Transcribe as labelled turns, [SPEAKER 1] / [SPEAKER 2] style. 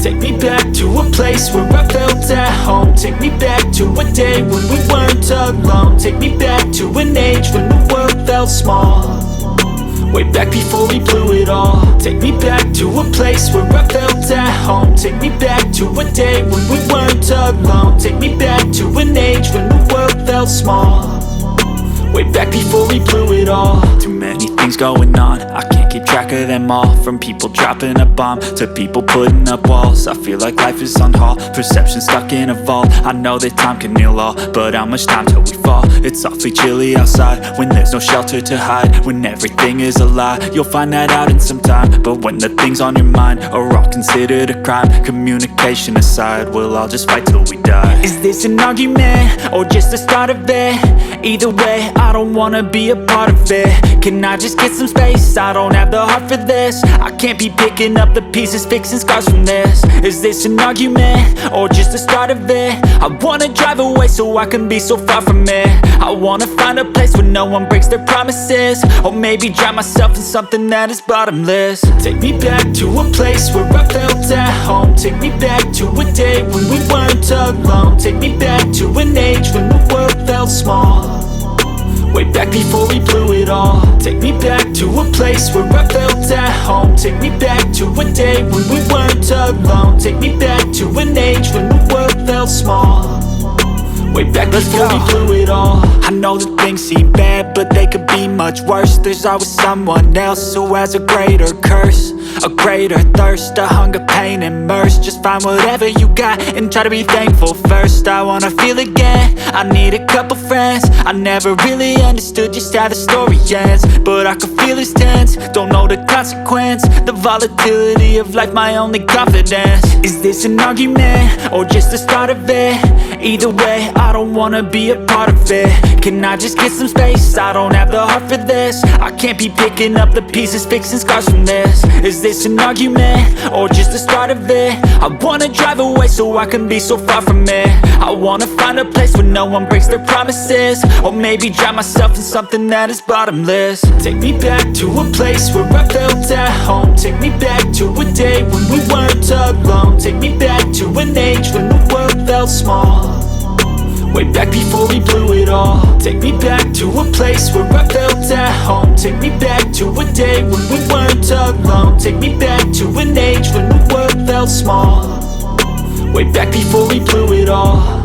[SPEAKER 1] Take me back to a place where I felt at home. Take me back to a day when we weren't alone. Take me back to an age when the world felt small, way back before we blew it all. Take me back to a place where I felt at home. Take me back to a day when we weren't alone. Take me back to an age when the world felt small, way back before we blew it all. Too many things going on, I can't keep track of them all. From people dropping a bomb to people putting up walls. I feel like life is on hold, perception stuck in a vault. I know that time can heal all, but how much time till we fall? It's awfully chilly outside when there's no shelter to hide. When everything is a lie, you'll find that out in some time. But when the things on your mind are all considered a crime, communication aside, we'll all just fight till we die. Is this an argument or just the start of it? Either way, I don't wanna be a part of it. Can I just get some space? I don't have the heart for this. I can't be picking up the pieces, fixing scars from this. Is this an argument or just the start of it? I wanna drive away so I can be so far from it. I wanna find a place where no one breaks their promises, or maybe drown myself in something that is bottomless. Take me back to a place where I felt at home. Take me back to a day when we weren't alone. Take me back to an age when the world felt small, way back before we blew it all. Take me back to a place where I felt at home. Take me back to a day when we weren't alone. Take me back to an age when the world felt small, way back before we blew it all. I know that things seem bad, but they could be much worse. There's always someone else who has a greater curse, a greater thirst, a hunger, pain, and mercy. Just find whatever you got and try to be thankful first. I wanna feel again, I need a couple friends. I never really understood just how the story ends, but I can feel it's tense, don't know the consequence. The volatility of life, my only confidence. Is this an argument, or just the start of it? Either way, I don't wanna be a part of it. Can I just get some space? I don't have the heart for this. I can't be picking up the pieces, fixing scars from this. Is this an argument, or just the start of it? I wanna drive away so I can be so far from it. I wanna find a place where no one breaks their promises, or maybe drown myself in something that is bottomless. Take me back to a place where I felt at home. Take me back to a day when we weren't alone. Take me back to an age when the world felt small, way back before we blew it all. Take me back to a place where I felt at home. Take me back to a day when we weren't alone. Take me back to an age when the world felt small, way back before we blew it all.